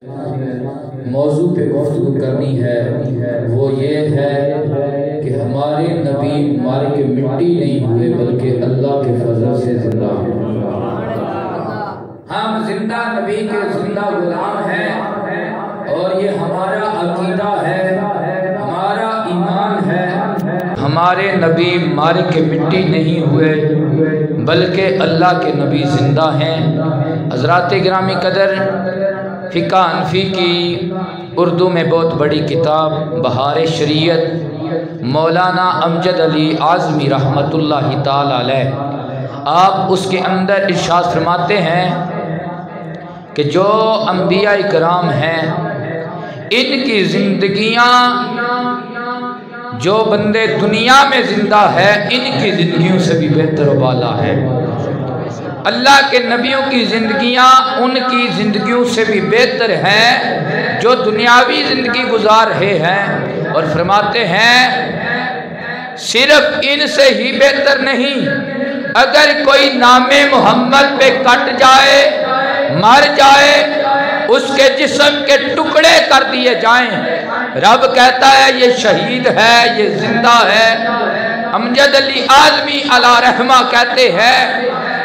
موضوع پہ گفتگو کرنی ہے وہ یہ ہے کہ ہمارے نبی مار کے مٹی نہیں ہوئے بلکہ اللہ کے فضل سے زندہ ہیں۔ ہم زندہ نبی کے زندہ غلام ہیں اور یہ ہمارا عقیدہ ہے، ہمارا ایمان ہے۔ ہمارے نبی مار کے مٹی نہیں ہوئے بلکہ اللہ کے نبی زندہ ہیں۔ حضرات گرامی قدر، فقہ حنفی کی اردو میں بہت بڑی کتاب بہار شریعت مولانا امجد علی اعظمی رحمۃ اللہ تعالی علیہ، آپ اس کے اندر ارشاد فرماتے ہیں کہ جو انبیاء کرام ہیں ان کی زندگیاں، جو بندے دنیا میں زندہ ہے ان کی زندگیوں سے بھی بہتر و بالا ہے۔ اللہ کے نبیوں کی زندگیاں ان کی زندگیوں سے بھی بہتر ہیں جو دنیاوی زندگی گزار رہے ہیں، اور فرماتے ہیں صرف ان سے ہی بہتر نہیں، اگر کوئی نام محمد پہ کٹ جائے، مر جائے، اس کے جسم کے ٹکڑے کر دیے جائیں، رب کہتا ہے یہ شہید ہے، یہ زندہ ہے۔ امجد علی اعظمی علیہ رحمہ کہتے ہیں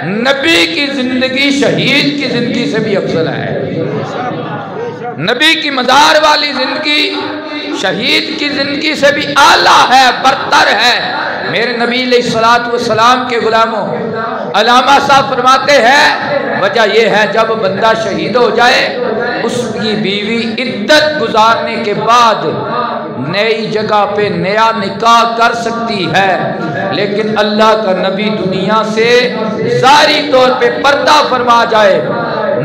نبی کی زندگی شہید کی زندگی سے بھی افضل ہے، نبی کی مزار والی زندگی شہید کی زندگی سے بھی اعلیٰ ہے، برتر ہے۔ میرے نبی علیہ السلام کے غلاموں، علامہ صاحب فرماتے ہیں وجہ یہ ہے جب بندہ شہید ہو جائے اس کی بیوی عدت گزارنے کے بعد نئی جگہ پہ نیا نکاح کر سکتی ہے، لیکن اللہ کا نبی دنیا سے ظاہری طور پہ پردہ فرما جائے،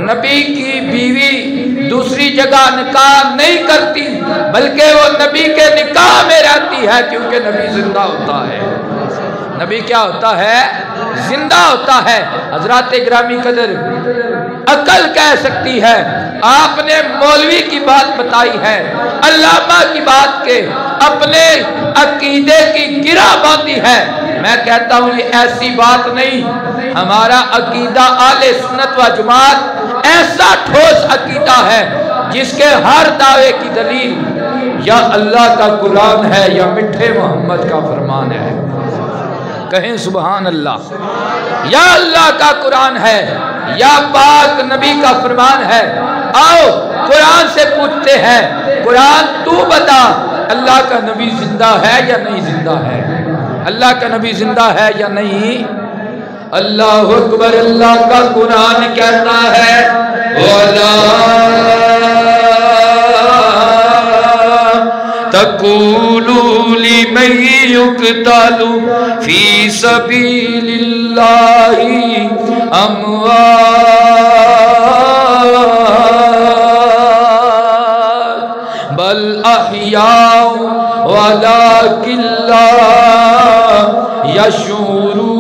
نبی کی بیوی دوسری جگہ نکاح نہیں کرتی بلکہ وہ نبی کے نکاح میں رہتی ہے، کیونکہ نبی زندہ ہوتا ہے۔ نبی کیا ہوتا ہے؟ زندہ ہوتا ہے۔ حضرات گرامی قدر، عقل کہہ سکتی ہے آپ نے مولوی کی بات بتائی ہے، علامہ کی بات کے اپنے عقیدے کی گرہ باندھی ہے، میں کہتا ہوں یہ ایسی بات نہیں۔ ہمارا عقیدہ اہل سنت و جماعت ایسا ٹھوس عقیدہ ہے جس کے ہر دعوے کی دلیل یا اللہ کا قرآن ہے یا میٹھے محمد کا فرمان ہے۔ کہیں سبحان اللہ۔ یا اللہ کا قرآن ہے یا پاک نبی کا فرمان ہے۔ آؤ قرآن سے پوچھتے ہیں، قرآن تو بتا اللہ کا نبی زندہ ہے یا نہیں زندہ ہے؟ اللہ کا نبی زندہ ہے یا نہیں؟ اللہ اکبر۔ اللہ کا قرآن کہتا ہے وَلَا تَقُولُوا لِمَن يُقْتَلُ فِي سَبِيلِ اللَّهِ أَمْوَاتٌ بَلْ أَحْيَاءٌ وَلَكِنْ لَا يَشْعُرُونَ۔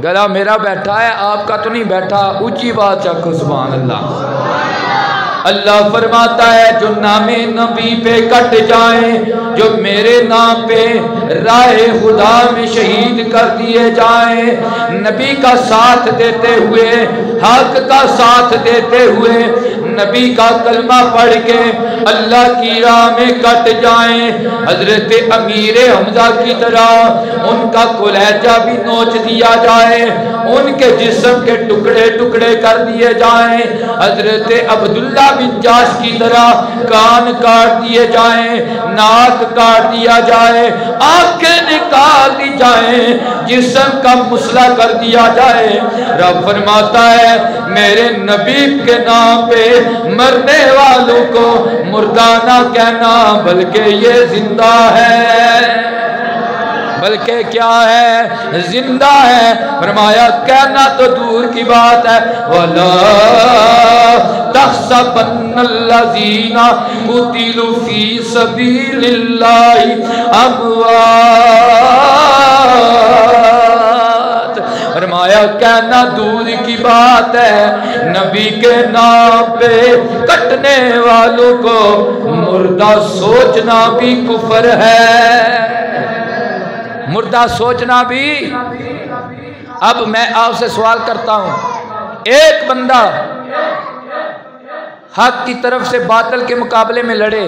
گلا میرا بیٹھا ہے، آپ کا تو نہیں بیٹھا، اونچی بات چکو سبحان اللہ۔ اللہ فرماتا ہے جو نام نبی پہ کٹ جائیں، جو میرے نام پہ راہ خدا میں شہید کر دیے جائیں، نبی کا ساتھ دیتے ہوئے، حق کا ساتھ دیتے ہوئے، نبی کا کلمہ پڑھ کے اللہ کی راہ میں کٹ جائیں، حضرت امیر حمزہ کی طرح ان کا کلیجہ بھی نوچ دیا جائے، ان کے جسم کے ٹکڑے ٹکڑے کر دیے جائیں، حضرت عبداللہ بن جاش کی طرح کان کاٹ دیے جائیں، ناک کاٹ دیا جائے، آنکھیں نکال دی جائیں، جسم کا مسئلہ کر دیا جائے، رب فرماتا ہے میرے نبی کے نام پہ مرنے والوں کو مردہ نہ کہنا بلکہ یہ زندہ ہے، بلکہ کیا ہے؟ زندہ ہے۔ فرمایا کہنا تو دور کی بات ہے، وَلَا تَحْسَبَنَّ الَّذِينَ قُتِلُوا فِي سَبِيلِ اللَّهِ أَمْوَاتٌ۔ فرمایا کہنا دور کی بات ہے، نبی کے نام پہ کٹنے والوں کو مردہ سوچنا بھی کفر ہے، مردہ سوچنا بھی اب میں آپ سے سوال کرتا ہوں، ایک بندہ حق کی طرف سے باطل کے مقابلے میں لڑے،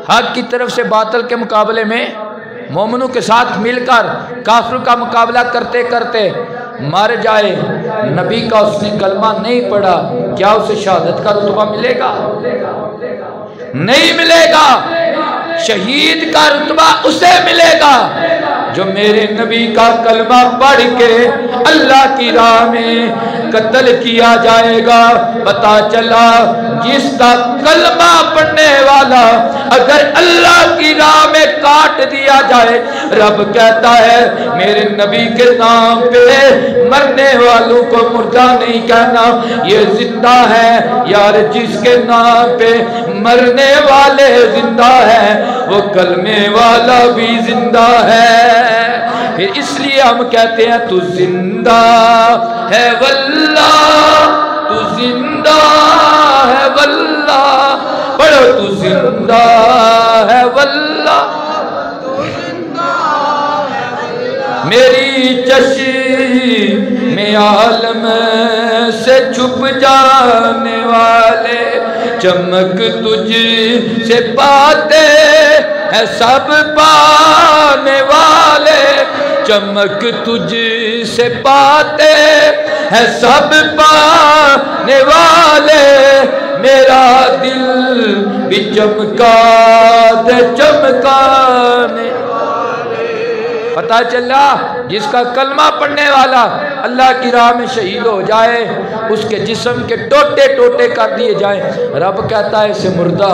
حق کی طرف سے باطل کے مقابلے میں مومنوں کے ساتھ مل کر کافروں کا مقابلہ کرتے کرتے مر جائے، نبی کا اس نے کلمہ نہیں پڑھا، کیا اسے شہادت کا رتبہ ملے گا؟ نہیں ملے گا۔ شہید کا رتبہ اسے ملے گا جو میرے نبی کا کلمہ پڑھ کے اللہ کی راہ میں قتل کیا جائے گا۔ پتا چلا جس کا کلمہ پڑھنے والا اگر اللہ کی راہ میں کاٹ دیا جائے، رب کہتا ہے میرے نبی کے نام پہ مرنے والوں کو مردہ نہیں کہنا، یہ زندہ ہے۔ یار جس کے نام پہ مرنے والے زندہ ہیں وہ کلمے والا بھی زندہ ہے۔ پھر اس لیے ہم کہتے ہیں تو زندہ ہے واللہ، تو زندہ ہے واللہ، پڑھو تو زندہ ہے واللہ، میری چشم عالم سے چھپ جانے والے، چمک تجھ سے پاتے ہیں سب پانے والے، چمک تجھ سے پاتے ہیں سب پانے والے، میرا دل بھی چمکا دے چمکانے۔ پتہ چلا جس کا کلمہ پڑھنے والا اللہ کی راہ میں شہید ہو جائے، اس کے جسم کے ٹوٹے ٹوٹے کر دیے جائیں، رب کہتا ہے اسے مردہ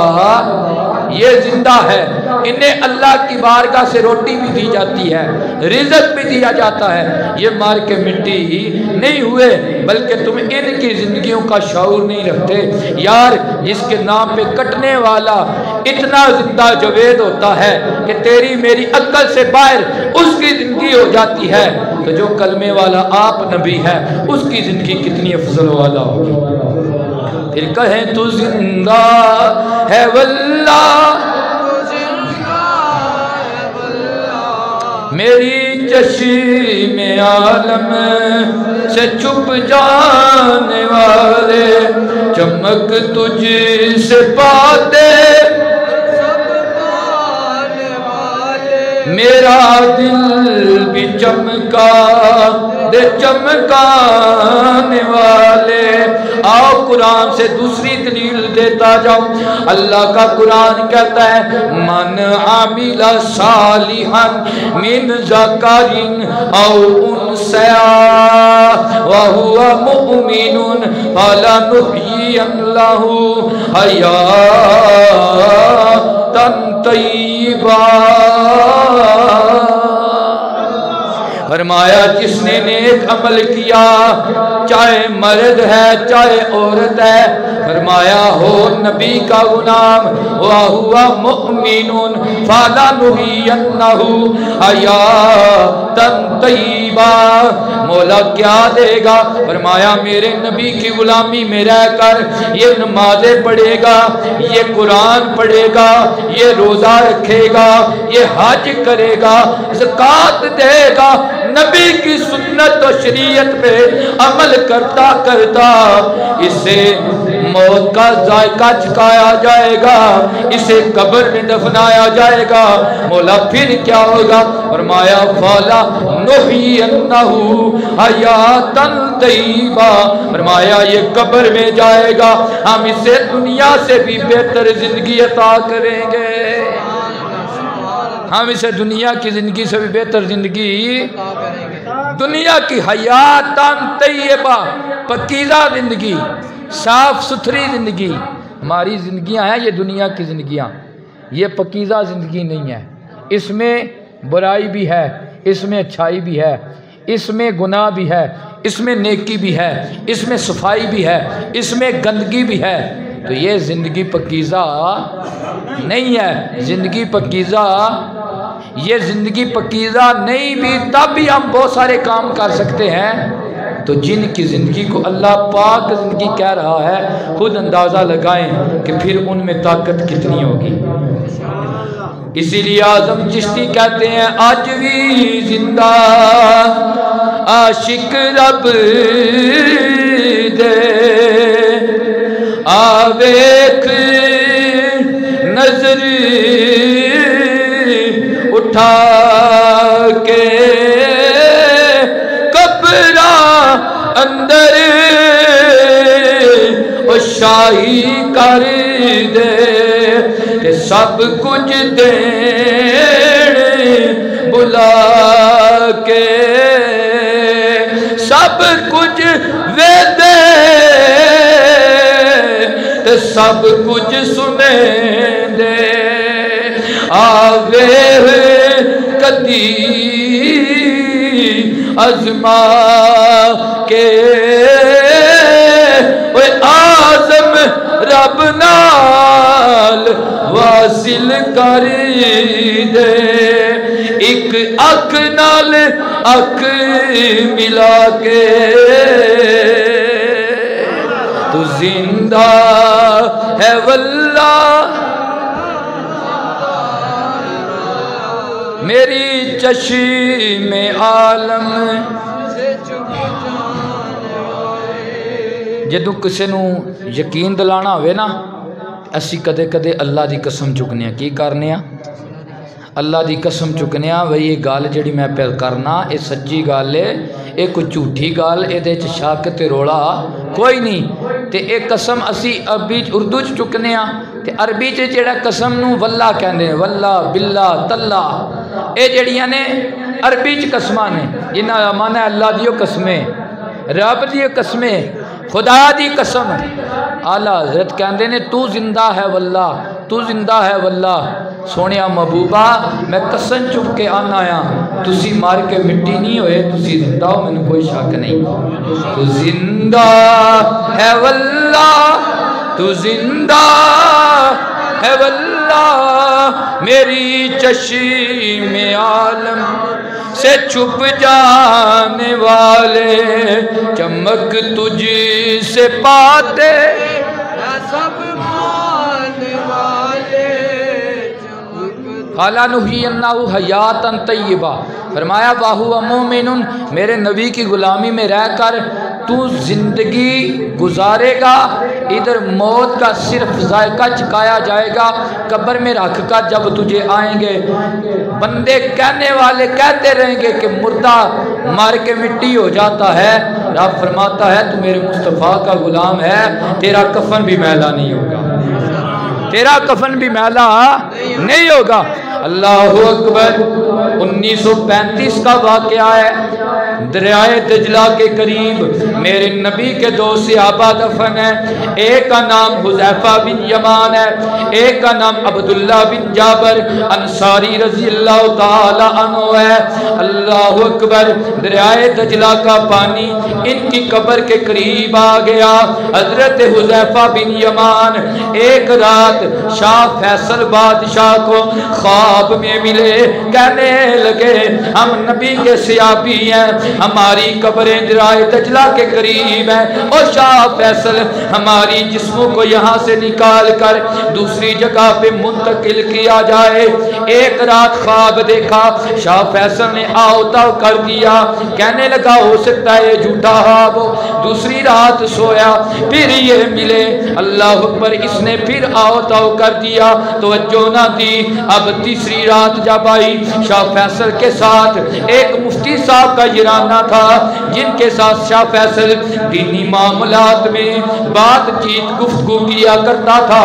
یہ زندہ ہے۔ انہیں اللہ کی بارگاہ سے روٹی بھی دی جاتی ہے، رزق بھی دیا جاتا ہے، یہ مار کے مٹی ہی نہیں ہوئے بلکہ تم ان کی زندگیوں کا شعور نہیں رکھتے۔ یار جس کے نام پہ کٹنے والا اتنا زندہ جوید ہوتا ہے کہ تیری میری عقل سے باہر اس کی زندگی ہو جاتی ہے، تو جو کلمے والا آپ نبی ہے اس کی زندگی کتنی افضل والا ہوگی۔ پھر کہیں تو زندہ ہے واللہ، میری چشم عالم سے چھپ جانے والے، چمک تجھ سے پاتے میرا دل بھی چمکا دے چمکانے والے۔ آؤ قرآن سے دوسری دلیل دیتا جاؤں۔ اللہ کا قرآن کہتا ہے من عامل صالحا من ذکر او انثی وهو مؤمن فلنحیینہ حیاۃ طیبہ۔ فرمایا جس نے نیک عمل کیا، چاہے مرد ہے چاہے عورت ہے، فرمایا ہو نبی کا غلام، وَهُوَ مُؤْمِنٌ فَلَنُحْيِيَنَّهُ حَيَاةً طَيِّبَةً۔ مولا کیا دے گا؟ فرمایا میرے نبی کی غلامی میں رہ کر یہ نمازیں پڑھے گا، یہ قرآن پڑھے گا، یہ روزہ رکھے گا، یہ حج کرے گا، زکوٰۃ دے گا، نبی کی سنت و شریعت پہ عمل کرتا کرتا اسے موت کا ذائقہ چکھایا جائے گا، اسے قبر میں دفنایا جائے گا۔ مولا پھر کیا ہوگا؟ فرمایا فَلَنُحْيِيَنَّهُ حَيَاةً طَيِّبَةً۔ فرمایا یہ قبر میں جائے گا، ہم اسے دنیا سے بھی بہتر زندگی عطا کریں گے، ہم اسے دنیا کی زندگی سے بھی بہتر زندگی، دنیا کی حیاتاً طیبہ، پاکیزہ زندگی، صاف ستھری زندگی۔ ہماری زندگیاں ہیں یہ دنیا کی زندگیاں، یہ پاکیزہ زندگی نہیں ہے، اس میں برائی بھی ہے، اس میں اچھائی بھی ہے، اس میں گناہ بھی ہے، اس میں نیکی بھی ہے، اس میں صفائی بھی ہے، اس میں گندگی بھی ہے۔ تو یہ زندگی پاکیزہ نہیں ہے۔ زندگی پاکیزہ، یہ زندگی پاکیزہ نہیں بھی تب بھی ہم بہت سارے کام کر سکتے ہیں۔ تو جن کی زندگی کو اللہ پاک زندگی کہہ رہا ہے، خود اندازہ لگائیں کہ پھر ان میں طاقت کتنی ہوگی۔ اسی لیے اعظم چشتی کہتے ہیں آج بھی زندہ आशिक रब दे आवेख नजर उठा के कब्रा अंदर ओ शाही कर दे ते सब कुछ दे बुला के सब कुछ वे दे ते सब कुछ सुने दे आवे कदी अजमा के ओए आज़म रब नाल वासिल कर दे एक अख नाल अख मिला के तू जिंदा है वल्लाह मेरी चश्मे आलम जदों किसी नूं यकीन दिलाना होवे ना असी कदे कदे अल्लाह दी कसम चुकने की करने अल्लाह दी कसम चुकने बई ये गल जिहड़ी मैं पे करना ये सच्ची गल है ये कोई झूठी गल ये शक ते रोड़ा कोई नहीं ते एक कसम असी अरबी उर्दू च चुकने ते अरबी च जिहड़ा कसम नूं वल्ला कहंदे ने वल्ला बिल्ला तल्ला ये जिहड़ियां ने अरबी च कसमां ने जिन्हां दा मन है अल्लाह दी कसमें रब दी कसमें खुदा दी कसम आला हज़रत कहंदे ने तू जिंदा है वल्ला तू जिंदा है वल्ला सोने महबूबा मैं कसम चुप के आना तुसी मार के मिट्टी नहीं होए तुसी जिंदा हो मैनू कोई शक नहीं तू जिंदा है वल्ला तू जिंदा है वल्ला मेरी चश्मे आलम से छुप जाने वाले चमक तुझ से पाते सब पाने वाले काला नुहियन्नाहु हयातन तय्यबा फरमाया बाहु मोमिनुन मेरे नबी की गुलामी में रहकर तू जिंदगी गुजारेगा इधर मौत का सिर्फ जायका चकाया जाएगा कब्र में रख कर जब तुझे आएंगे बंदे कहने वाले कहते रहेंगे कि मुर्दा मर के मिट्टी हो जाता है रब फरमाता है तू मेरे मुस्तफ़ा का गुलाम है तेरा कफन भी मैला नहीं होगा तेरा कफन भी मैला नहीं होगा अल्लाहु अकबर 1935 का वाक़या है दरियाए दजला के करीब मेरे नबी के दो सहाबा दफन है एक का नाम हुज़ैफा बिन यमान है एक का नाम अब्दुल्ला बिन जाबर अंसारी रज़ी अल्लाह ताला अन्हु है अल्लाहु अकबर दरियाए दजला का पानी इनकी कब्र के करीब आ गया हजरत हुज़ैफा बिन यमान एक रात शाह फैसल बादशाह को ख्वाब में मिले कहने लगे हम नबी के सहाबी हैं हमारी कब्रें दरियाए दजला के करीब है और शाह फैसल हमारी जिस्मों को यहाँ से निकाल कर दूसरी जगह पे मुंतकिल किया जाए एक रात ख्वाब देखा शाह फैसल ने आओताव कर दिया कहने लगा हो सकता है ये झूठा ख्वाब हो दूसरी रात सोया फिर ये मिले अल्लाह अकबर इसने फिर आओताव कर दिया तवज्जो ना दी अब तीसरी रात जब आई शाह फैसल के साथ एक मुफ्ती साहब का यराना था जिनके साथ शाह फैसल दीनी मामलात में बातचीत गुफ्तगू किया करता था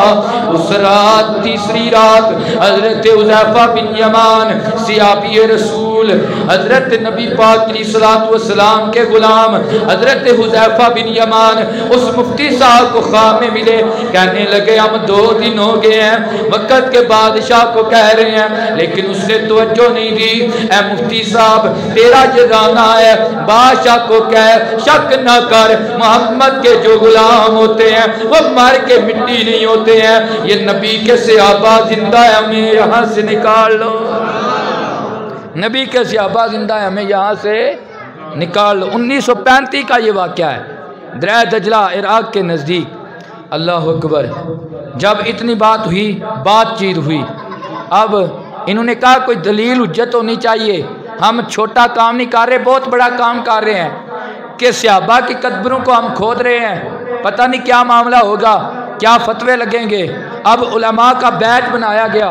उस रात तीसरी रात हजरत हुज़ैफा बिन यमान सहाबी रसूल हजरत नबी पाक अलैहिस्सलातु वस्सलाम के गुलाम हजरत हुज़ैफा बिन यमान उस मुफ्ती साहब को ख्वाब में मिले कहने लगे हम 2 दिन हो गए हैं वक़्त के बादशाह को कह रहे हैं लेकिन उसने तवज्जो नहीं दी ऐ मुफ्ती साहब तेरा जराना है बादशाह को कह शक न कर मोहम्मद के जो गुलाम होते हैं वो मर के मिट्टी नहीं होते हैं ये नबी के सहाबा जिंदा है हमें यहाँ से निकाल लो नबी के सहाबा जिंदा है हमें यहाँ से निकाल लो 1935 का ये वाक़या है दरिया दजला इराक के नज़दीक अल्लाह अकबर जब इतनी बात हुई बातचीत हुई अब इन्होंने कहा कोई दलील हुज्जत होनी चाहिए हम छोटा काम नहीं कर रहे, बहुत बड़ा काम कर रहे हैं कि सहाबा की कब्रों को हम खोद रहे हैं। पता नहीं क्या मामला होगा, क्या फतवे लगेंगे। अब उलमा का बैच बनाया गया,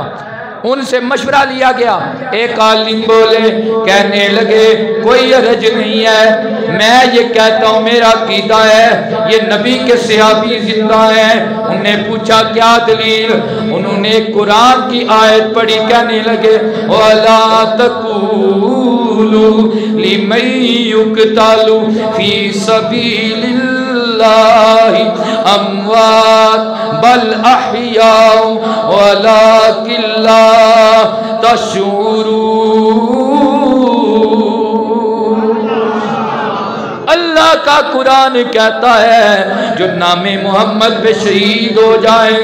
उनसे मशवरा लिया गया। एक आलिम बोले, कहने लगे कोई हरज नहीं है, मैं ये कहता हूँ मेरा अकीदा है ये नबी के सहाबी जिंदा हैं। उन्होंने पूछा क्या दलील, उन्होंने कुरान की आयत पढ़ी, कहने लगे वला तक़ूलू लिमन युक़तलू फी सबीलिल्लाहि अमवात बल अहया वलाकिन ला तशऊरून। अल्लाह का कुरान कहता है जो नामे मोहम्मद पे शहीद हो जाए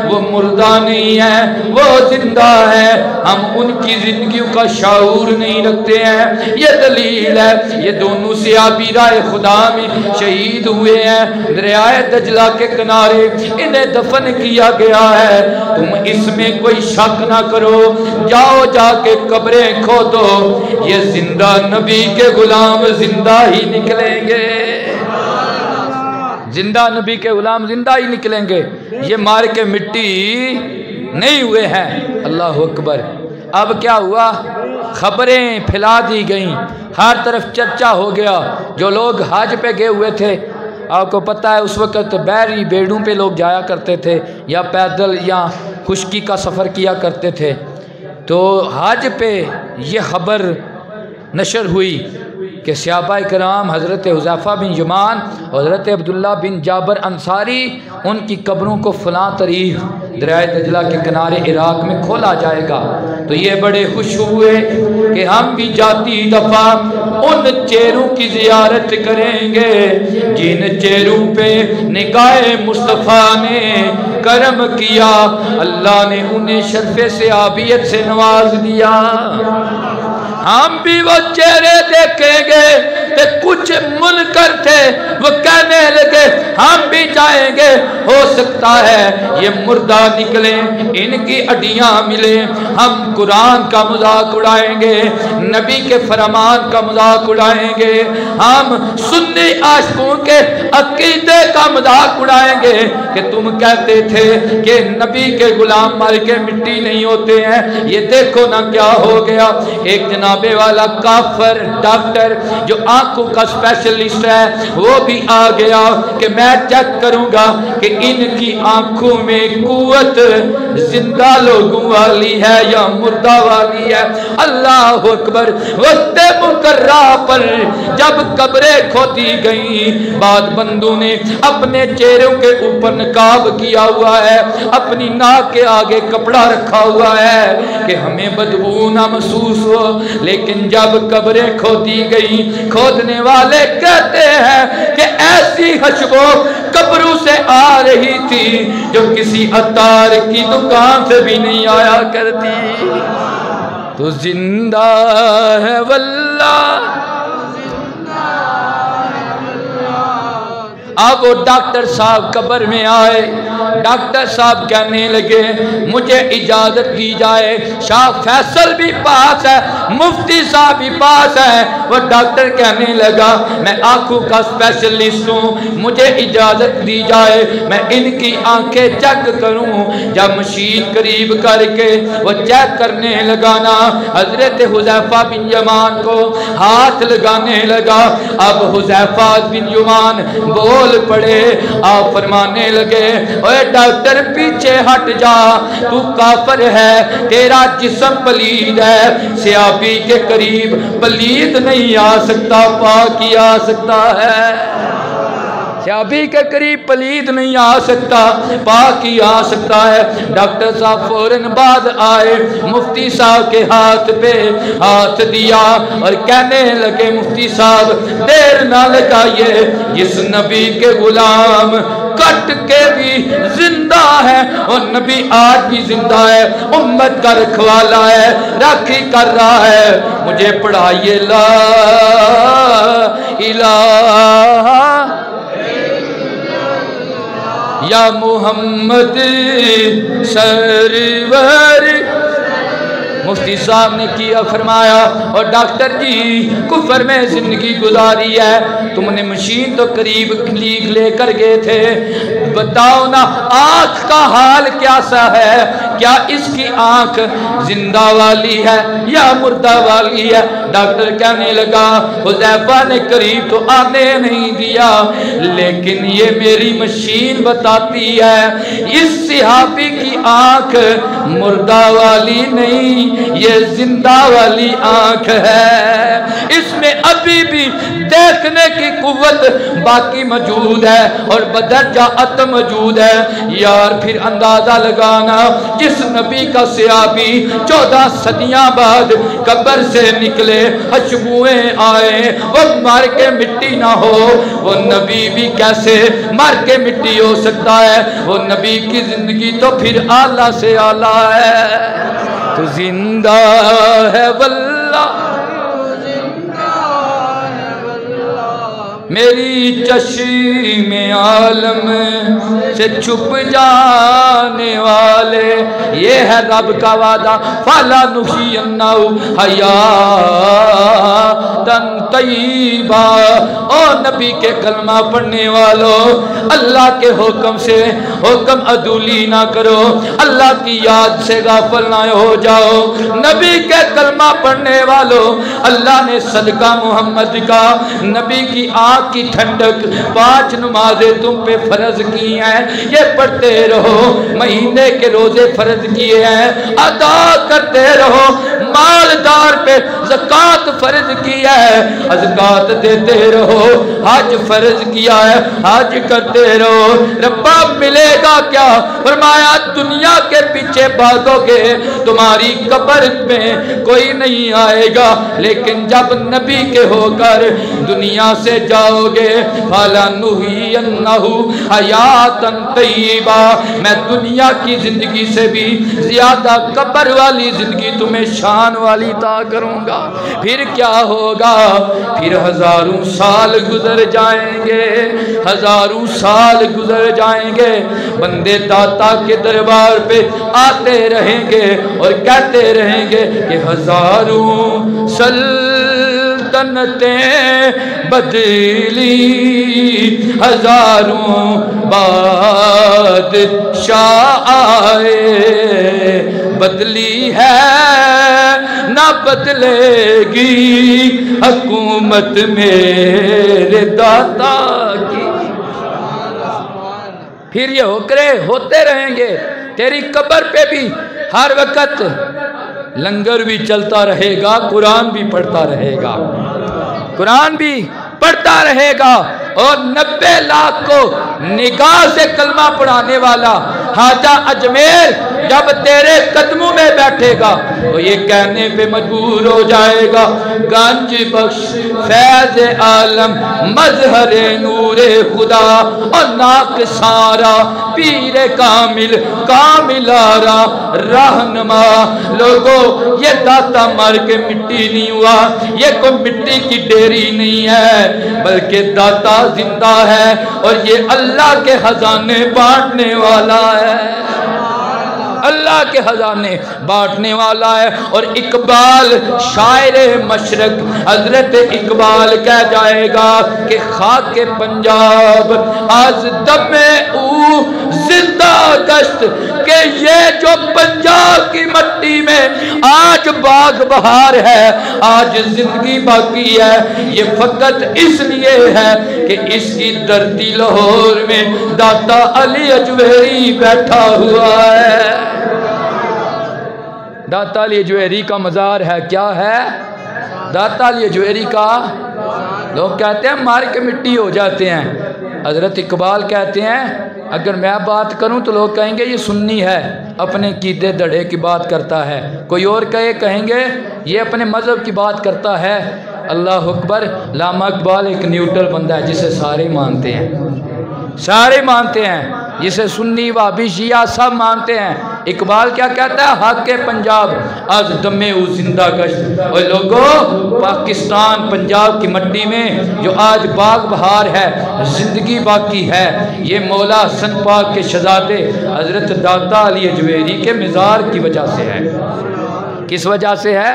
वो मुर्दा नहीं है, वो जिंदा है। हम उनकी जिंदगी का शाऊर नहीं रखते हैं। ये दलील है, ये दोनों सहाबी राह खुदा में शहीद हुए हैं, दरियाए दजला के किनारे इन्हें दफन किया गया है। तुम इसमें कोई शक ना करो, जाओ जाके कब्रें खोदो, ये जिंदा नबी के गुलाम जिंदा ही निकलेंगे, जिंदा नबी के गुलाम जिंदा ही निकलेंगे, ये मार के मिट्टी नहीं हुए हैं। अल्लाह अकबर। अब क्या हुआ, खबरें फैला दी गईं, हर तरफ चर्चा हो गया। जो लोग हज पे गए हुए थे, आपको पता है उस वक़्त बैरी बेड़ों पे लोग जाया करते थे या पैदल या खुश्की का सफ़र किया करते थे। तो हज पे ये खबर नशर हुई कि सहाबा कराम हज़रत हुज़ैफ़ा बिन यमान और हज़रत अब्दुल्ला बिन जाबर अंसारी उनकी कब्रों को फ़लाँ तारीख़ दरियाए दजला के किनारे इराक़ में खोला जाएगा। तो ये बड़े खुश हुए कि हम भी जाती दफ़ा उन चेहरों की ज़ियारत करेंगे जिन चेहरों पे निगाहे मुस्तफ़ा ने करम किया, अल्लाह ने उन्हें शर्फ़े सहाबियत से नवाज दिया। हम भी वो चेहरे देखेंगे कि कुछ मुनकर थे वो कहने लगे हम भी जाएंगे, हो सकता है ये मुर्दा निकले, इनकी हड्डियां मिले। हम कुरान का मजाक उड़ाएंगे, नबी के फरमान का मजाक उड़ाएंगे, हम सुन्नी आशिकों के अकीदे का मजाक उड़ाएंगे कि तुम कहते थे कि नबी के गुलाम मर के मिट्टी नहीं होते हैं, ये देखो ना क्या हो गया। एक जनाबे वाला काफर डॉक्टर जो आंखों का स्पेशलिस्ट है वो भी आ गया कि मैं चेक करूंगा कि इनकी आंखों में कुव्वत जिंदा लोगों वाली है या मुर्दा वाली है। अल्लाह अकबर। वक्त मुकर्रा पर जब कब्रें खोदी गई, बाद बंदों ने अपने चेहरों के ऊपर नकाब किया हुआ है, अपनी नाक के आगे कपड़ा रखा हुआ है कि हमें बदबू ना महसूस हो। लेकिन जब कब्रें खोदी गई, खोदने वाले कहते हैं कि ऐसी खुशबू कब्रों से आ रही थी जो किसी अतार की दुकान से भी नहीं आया करती। तो जिंदा है वल्लाह। अब वो डॉक्टर साहब कब्र में आए, डॉक्टर साहब कहने लगे मुझे इजाजत दी जाए, शाह फैसल भी पास है, मुफ्ती साहब भी पास है। वो डॉक्टर कहने लगा मैं आंखों का स्पेशलिस्ट हूँ, मुझे इजाजत दी जाए मैं इनकी आंखें चेक करूँ। जब मशीन करीब करके वो चेक करने लगा ना, हजरत हुज़ैफ़ा बिन यमान को हाथ लगाने लगा। अब हुज़ैफ़ा बिन यमान बोल पड़े, आप फरमाने लगे ओए डॉक्टर पीछे हट जा, तू काफिर है, तेरा जिस्म पलीद है, सहाबी के करीब पलीद नहीं आ सकता, पाक ही आ सकता है। सहाबी के करीब पलीद नहीं आ सकता, पाक ही आ सकता है। डॉक्टर साहब फौरन बाद आए, मुफ्ती साहब के हाथ पे हाथ दिया और कहने लगे मुफ्ती साहब देर ना लगाइए, जिस नबी के गुलाम कट के भी जिंदा है और नबी आज भी जिंदा है, उम्मत का रखवाला है, राखी कर रहा है, मुझे पढ़ाइए ला इलाहा या मोहम्मद सरवर मुफ्ती साहब ने किया, फरमाया और डॉक्टर जी कुफर में जिंदगी गुजारी है, तुमने मशीन तो करीब लेकर गए थे, बताओ ना आँख का हाल कैसा है, क्या इसकी आँख जिंदा वाली है या मुर्दा वाली है। डॉक्टर कहने लगा हुज़ैफा ने करीब तो आने नहीं दिया, लेकिन ये मेरी मशीन बताती है इस सहाबी की आँख मुर्दा वाली नहीं, ये जिंदा वाली आँख है, इसमें अभी भी देखने की कुव्वत बाकी मौजूद है और बदरजा अत मौजूद है। यार फिर अंदाजा लगाना, जिस नबी का सहाबी 14 सदियां बाद कब्र से निकले, खुशबुएं आए, वो मर के मिट्टी ना हो, वो नबी भी कैसे मर के मिट्टी हो सकता है। वो नबी की जिंदगी तो फिर आला से आला है। तो जिंदा है वल्लाह मेरी चश्मे आलम से छुप जाने वाले, ये है रब का वादा, फला नुशियन्नाहु हयातन तय्यबा। ओ नबी के कलमा पढ़ने वालों, अल्लाह के हुक्म से हुक्म अदूली ना करो, अल्लाह की याद से गाफिल ना हो जाओ। नबी के कलमा पढ़ने वालों, अल्लाह ने सदका मोहम्मद का, नबी की की ठंडक 5 नमाजें तुम पे फर्ज की हैं, ये पढ़ते रहो। महीने के रोजे फर्ज किए हैं, अदा करते रहो। मालदार पे ज़कात फर्ज किया है, ज़कात देते रहो। हज फर्ज किया है, हज करते रहो। रब्बा मिलेगा क्या? फरमाया दुनिया के पीछे भागोगे, तुम्हारी कब्र में कोई नहीं आएगा, लेकिन जब नबी के होकर दुनिया से जाओगे, फलनुहियन्नहु हयातन तय्यबा, मैं दुनिया की जिंदगी से भी ज्यादा कब्र वाली जिंदगी तुम्हें शान वाली ता करूंगा। फिर क्या होगा? फिर हजारों साल गुजर जाएंगे, हजारों साल गुजर जाएंगे, बंदे दाता के दरबार पे आते रहेंगे और कहते रहेंगे कि हजारों सल्तनतें बदली, हजारों बादशाह आए, बदली है ना बदलेगी हुकूमत मेरे दाता की। फिर ये होकरे होते रहेंगे, तेरी कब्र पे भी हर वक्त लंगर भी चलता रहेगा, कुरान भी पढ़ता रहेगा, कुरान भी पढ़ता रहेगा। और 90 लाख को निगाह से कलमा पढ़ाने वाला हाजा अजमेर जब तेरे कदमों में बैठेगा तो ये कहने पे मजबूर हो जाएगा, गंज बख्श फैज आलम मजहरे नूरे खुदा और नाक सारा पीरे कामिल कामिलारा रहनुमा। लोगों, ये दाता मर के मिट्टी नहीं हुआ, ये कोई मिट्टी की डेरी नहीं है, बल्कि दाता जिंदा है और ये अल्लाह के खजाने बांटने वाला है, अल्लाह के खजाने बांटने वाला है। और इकबाल शायर मशरक हजरत इकबाल कह जाएगा कि खाके पंजाब आज दमे ऊ जिंदा गश्त, के ये जो पंजाब की मट्टी में आज बाग बहार है, आज जिंदगी बाकी है, ये फकत इसलिए है कि इसकी धरती लाहौर में दाता अली अजमेरी बैठा हुआ है। दाता अली अजमेरी का मज़ार है, क्या है? दाता अली अजमेरी का। लोग कहते हैं मार के मिट्टी हो जाते हैं, हजरत इकबाल कहते हैं अगर मैं बात करूं तो लोग कहेंगे ये सुन्नी है, अपने कीदे दड़े की बात करता है, कोई और कहेंगे ये अपने मज़हब की बात करता है। अल्लाह अकबर। लामा इकबाल एक न्यूट्रल बंदा है जिसे सारे मानते हैं, सारे मानते हैं, जिसे सुन्नी वाबी शिया सब मानते हैं। इकबाल क्या कहता है? हक के पंजाब आज दमे उ जिंदा गश्त। और लोगों, पाकिस्तान पंजाब की मट्टी में जो आज बाग बहार है, जिंदगी बाकी है, ये मौला हसन पाक के शहजादे हजरत दाता अली अजमेरी के मज़ार की वजह से है। किस वजह से है?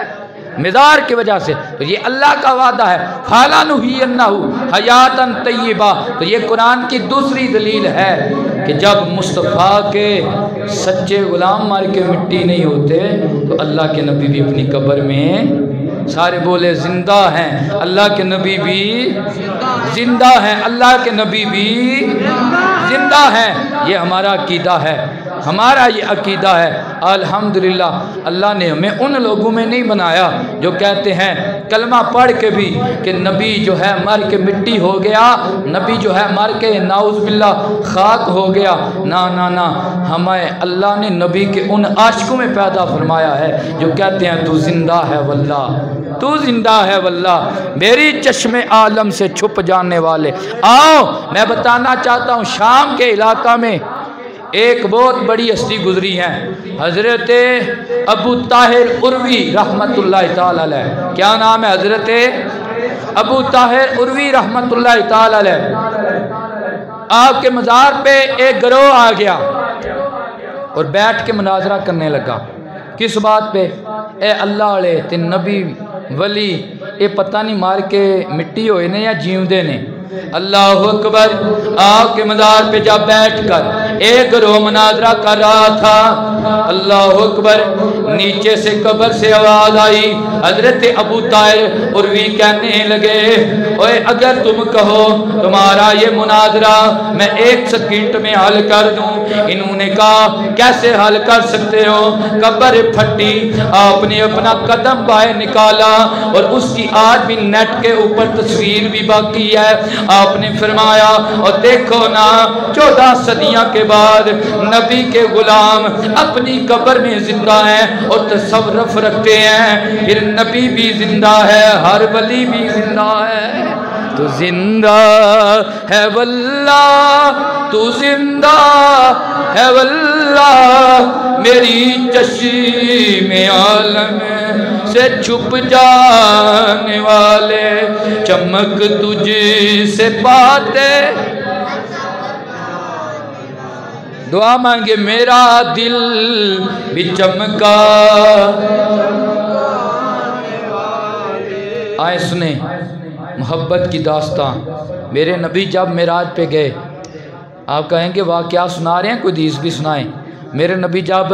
मज़ार की वजह से। तो ये अल्लाह का वादा है, फ़लानुहियन्नहु हयातन तय्यबा। तो ये कुरान की दूसरी दलील है कि जब मुस्तफ़ा के सच्चे गुलाम मर के मिट्टी नहीं होते तो अल्लाह के नबी भी अपनी कब्र में, सारे बोले जिंदा हैं, अल्लाह के नबी भी जिंदा हैं, अल्लाह के नबी भी जिंदा हैं। ये हमारा अकीदा है, हमारा ये अकीदा है। अल्हम्दुलिल्लाह अल्लाह ने हमें उन लोगों में नहीं बनाया जो कहते हैं कलमा पढ़ के भी कि नबी जो है मर के मिट्टी हो गया, नबी जो है मर के नाउज़ बिल्लाह खाक हो गया। ना ना ना, हमें अल्लाह ने नबी के उन आशिकों में पैदा फरमाया है जो कहते हैं तू जिंदा है वल्लाह, तू जिंदा है वल्लाह, मेरी चश्मे आलम से छुप जाने वाले। आओ मैं बताना चाहता हूँ, शाम के इलाका में एक बहुत बड़ी हस्ती गुजरी है, हज़रत अबू ताहिर उर्वी रहमतुल्लाह ताला अलैह। क्या नाम है? हज़रत अबू ताहिर उर्वी रहमतुल्लाह ताला अलैह। आपके मज़ार पे एक गिरोह आ गया और बैठ के मुनाजरा करने लगा। किस बात पे? ए अल्लाह वाले ते नबी वली ये पता नहीं मार के मिट्टी होए ने या जीवदे ने। अल्लाह अकबर। आपके मज़ार पे जब बैठ कर एक गिरोह मुनाजरा कर रहा था, अल्लाह अकबर, नीचे से कब्र से आवाज आई। हजरत अबू ताहिर उर्वी कहने लगे, ओए अगर तुम कहो तुम्हारा ये मुनाजरा मैं 1 सेकंड में हल कर दूं। इन्होंने कहा कैसे हल कर सकते हो? कब्र फटी, आपने अपना कदम बाहर निकाला और उसकी आज भी नेट के ऊपर तस्वीर भी बाकी है। आपने फरमाया और देखो ना 14 सदियों के बाद नबी के गुलाम अपनी कब्र में जिंदा हैं और तसव्वुर रखते हैं फिर नबी भी जिंदा है, हर वली भी जिंदा है। तू जिंदा है वल्लाह, तू जिंदा है वल्लाह, मेरी चश्मे आलम से छुप जाने वाले, चमक तुझसे पाते। दुआ मांगे मेरा दिल भी चमका। आए सुने मोहब्बत की दास्तां। मेरे नबी जब मेराज पे गए, आप कहेंगे वाह क्या सुना रहे हैं, कोई हदीस भी सुनाएं। मेरे नबी जब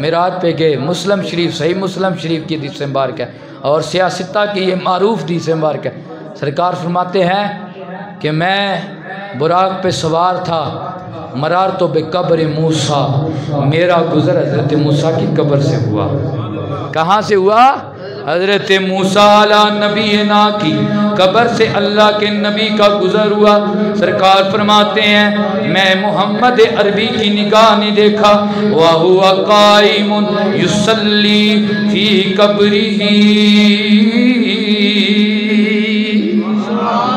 मेराज पे गए, मुस्लिम शरीफ, सही मुस्लिम शरीफ की हदीस मुबारक है और सियासता की ये मारूफ हदीस मुबारक है। सरकार फरमाते हैं कि मैं बुराक पे सवार था, मरार तो बेकब्र मूसा, मेरा गुजर हजरत मूसा की कब्र से हुआ। कहाँ से हुआ? हजरत मूसा अला नबी ना की कब्र से अल्लाह के नबी का गुजर हुआ। सरकार फरमाते हैं मैं मोहम्मद अरबी की निगाह ने देखा, वा हुवा काइमुन युसल्ली फी कब्रिही।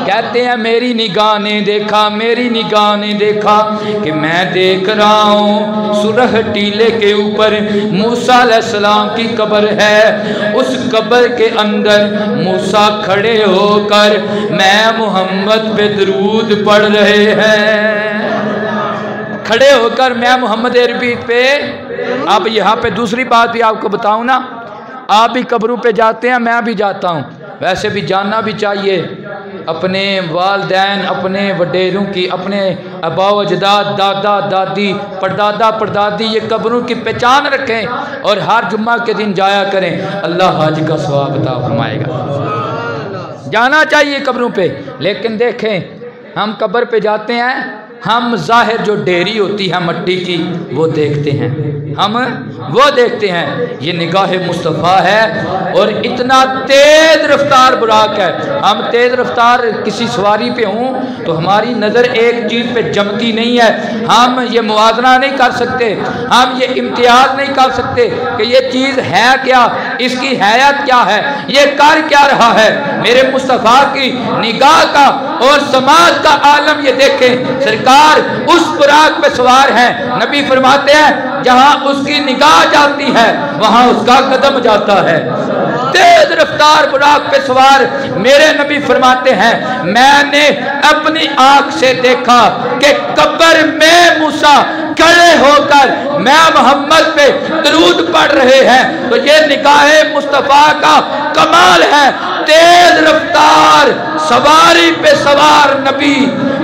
कहते हैं मेरी निगाह ने देखा, मेरी निगाह ने देखा कि मैं देख रहा हूँ सुरह टीले के ऊपर मूसा अलैहिस्सलाम की कब्र है। उस कब्र के अंदर मूसा खड़े होकर मैं मोहम्मद पे दरूद पढ़ रहे हैं। खड़े होकर मैं मोहम्मद अरबी पे। अब यहाँ पे दूसरी बात भी आपको बताऊँ ना, आप भी कब्रों पे जाते हैं, मैं भी जाता हूँ, वैसे भी जानना भी चाहिए। अपने वालदैन, अपने वडेरों की, अपने अबाव अजदाद, दादा दादी, परदादा परदादी, ये कब्रों की पहचान रखें और हर जुम्मा के दिन जाया करें, अल्लाह हज का सवाब अता फरमाएगा। जाना चाहिए कब्रों पे। लेकिन देखें हम कब्र पे जाते हैं, हम ज़ाहिर जो डेरी होती है मट्टी की वो देखते हैं, हम वो देखते हैं। ये निगाह मुस्तफ़ा है और इतना तेज़ रफ्तार बुराक है। हम तेज़ रफ्तार किसी सवारी पे हों तो हमारी नज़र एक चीज़ पे जमती नहीं है, हम ये मुआवजा नहीं कर सकते, हम ये इम्तियाज़ नहीं कर सकते कि ये चीज़ है क्या, इसकी हैयत क्या है, ये कर क्या रहा है। मेरे मुस्तफ़ा की निगाह का और समाज का आलम ये देखें। सरकार उस बुराक पे सवार हैं, नबी फरमाते हैं जहां उसकी निगाह जाती है वहां उसका कदम जाता है। तेज रफ्तार बुराक पे सवार मेरे नबी फरमाते हैं मैंने अपनी आंख से देखा कि कब्र में मूसा खड़े होकर मैं मोहम्मद पे दरूद पढ़ रहे हैं, तो ये निगाहे मुस्तफा का कमाल है। तेज रफ्तार सवारी पे सवार नबी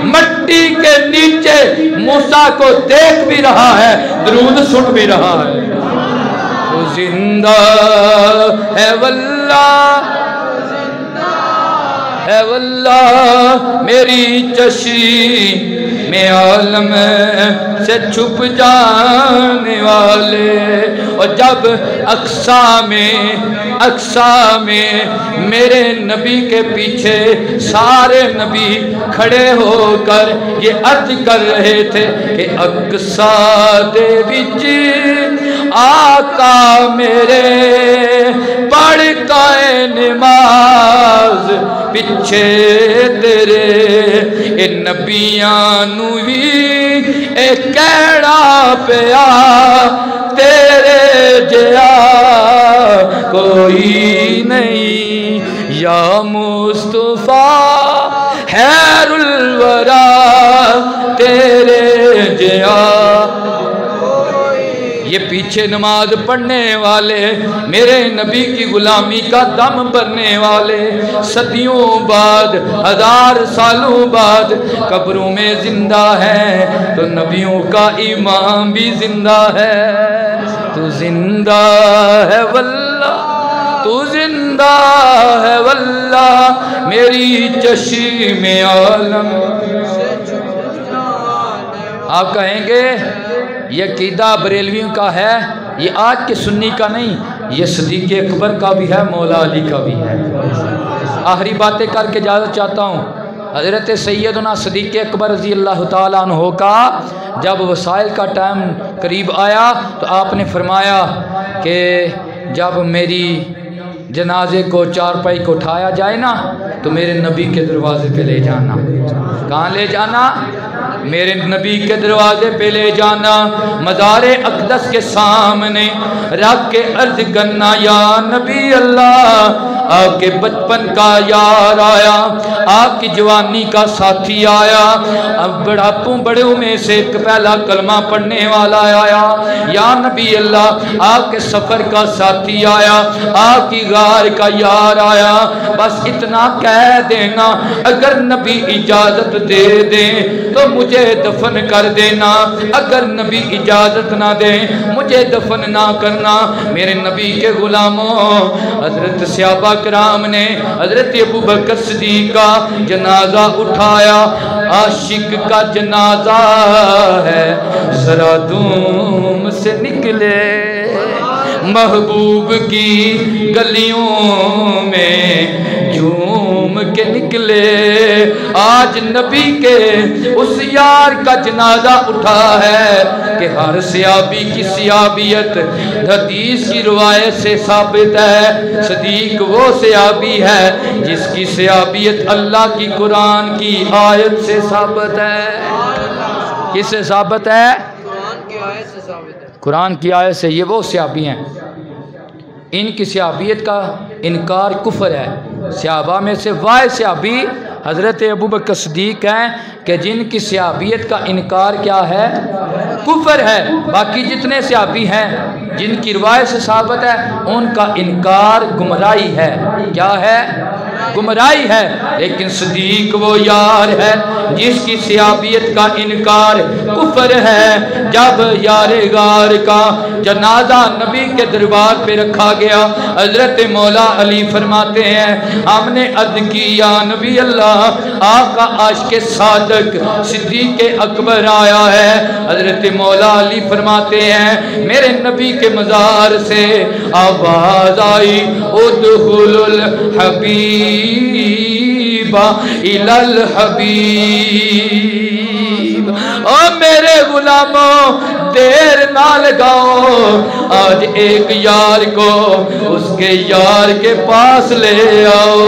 मट्टी के नीचे मूसा को देख भी रहा है, दरूद सुन भी रहा है। वो जिंदा है वल्लाह है वल्लाह, मेरी चशी में आलम से छुप जाने वाले। और जब अक्सा में मेरे नबी के पीछे सारे नबी खड़े होकर ये अर्ज कर रहे थे कि अक्सा दे विच आका मेरे पढ़ काए नमाज पिछे तेरे, ए नबियां नू भी ए कहना पिया तेरे जया कोई नहीं, या मुस्तफा हैरुल वरा तेरे जया। ये पीछे नमाज पढ़ने वाले मेरे नबी की गुलामी का दम भरने वाले सदियों बाद, 1000 सालों बाद कब्रों में जिंदा है, तो नबियों का इमाम भी जिंदा है। तू जिंदा है वल्लाह, तू जिंदा है वल्लाह, मेरी चश्मे आलम। आप कहेंगे ये अकीदा बरेलवियों का है, ये आज के सुन्नी का नहीं, ये सिद्दीक़ अकबर का भी है, मौला अली का भी है। आखिरी बातें करके इजाज़त चाहता हूँ। हज़रत सैयदना सिद्दीक़ अकबर रज़ी अल्लाह ताला अन्हु का जब वसाइल का टाइम करीब आया तो आपने फरमाया कि जब मेरी जनाजे को चारपाई को उठाया जाए ना तो मेरे नबी के दरवाजे पे ले जाना। कहाँ ले जाना? मेरे नबी के दरवाजे पे ले जाना, मज़ारे अक़दस के सामने रख के अर्ज करना, या नबी अल्लाह आपके बचपन का यार आया, आपकी जवानी का साथी आया, अब बढ़ापों बड़ों में से एक पहला कलमा पढ़ने वाला आया, या नबी अल्लाह आपके सफ़र का साथी आया, आपकी गार का यार आया। बस इतना कह देना, अगर नबी इजाज़त दे दें तो मुझे दफन कर देना, अगर नबी इजाज़त ना दे मुझे दफन ना करना। मेरे नबी के गुलामों, हज़रत सहाबा कराम ने हज़रत अबू बकर सिद्दीक़ का जनाजा उठाया। आशिक का जनाजा है, ज़रा धूम से निकले महबूब की गलियों में झूम के निकले। आज नबी के उस यार का जनाजा उठा है कि हर सहाबी की सहाबियत हदीस की रिवायत से साबित है। सिद्दीक़ वो सहाबी है जिसकी सहाबियत अल्लाह की कुरान की आयत से साबित है। किससे साबित है? कुरान की आयत से। ये वो सहाबी हैं, इनकी सहाबियत का इनकार कुफर है। सहाबा में से वाहिद सहाबी हज़रत अबू बकर सिद्दीक़ हैं कि जिनकी सहाबियत का इनकार क्या है? कुफर है। बाकी जितने सहाबी हैं जिनकी रिवायत से साबित है उनका इनकार गुमराही है। क्या है? गुमराही है। लेकिन सिद्दीक़ वो यार है जिसकी सहाबियत का इनकार कुफर है। जब यारे गार का जनाजा नबी के दरबार पे रखा गया, हज़रत मौला अली फरमाते हैं हमने अर्ज़ की या नबी अल्लाह आपका आशिक़ सादिक़ सिद्दीक़ अकबर आया है। हज़रत मौला अली फरमाते हैं मेरे नबी के मज़ार से आवाज़ आई उदखुलुल हबीबा इलल हबीब। ओ मेरे गुलामों देर ना लगाओ, आज एक यार को उसके यार के पास ले आओ।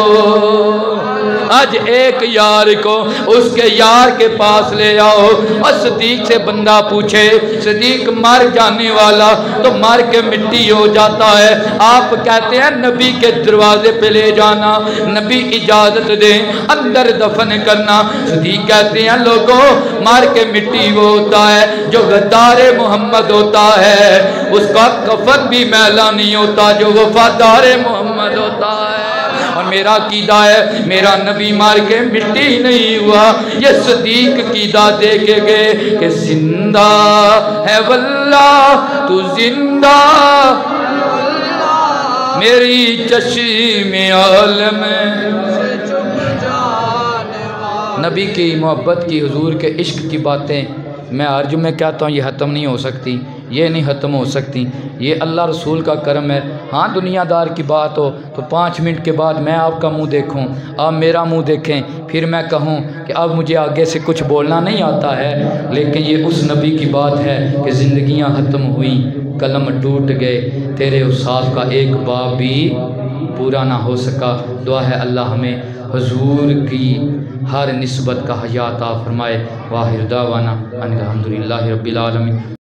آج ایک یار کو اس کے یار کے پاس لے آؤ اور صدیق سے بندہ پوچھے صدیق مر جانے والا تو مر کے مٹی ہو جاتا ہے، آپ کہتے ہیں نبی کے دروازے پہ لے جانا، نبی اجازت دیں اندر دفن کرنا۔ صدیق کہتے ہیں لوگوں مر کے مٹی وہ ہوتا ہے جو غدار محمد ہوتا ہے، اس کا کفن بھی میلا نہیں ہوتا جو وفادار محمد ہوتا ہے۔ اور میرا عقیدہ ہے میرا نبی مار کے مٹی نہیں ہوا، یہ صدیق عقیدہ دے کے گئے کہ زندہ ہے واللہ تو زندہ میری چشم عالم۔ نبی کی محبت کی، حضور کے عشق کی باتیں میں ہر جمعے کہتا ہوں یہ ختم نہیں ہو سکتی، یہ نہیں ختم ہو سکتی، یہ اللہ رسول کا کرم ہے۔ ہاں دنیا دار کی بات ہو تو 5 منٹ کے بعد میں آپ کا منہ دیکھوں، آپ میرا منہ دیکھیں، پھر میں کہوں کہ اب مجھے آگے سے کچھ بولنا نہیں آتا ہے، لیکن یہ اس نبی کی بات ہے کہ زندگیاں ختم ہوئیں، قلم ٹوٹ گئے، تیرے اوصاف کا ایک باب بھی پورا نہ ہو سکا۔ دعا ہے اللہ ہمیں حضور کی ہر نسبت کا حیا عطا فرمائے۔ واخر دعوانا ان الحمدللہ رب العالمین۔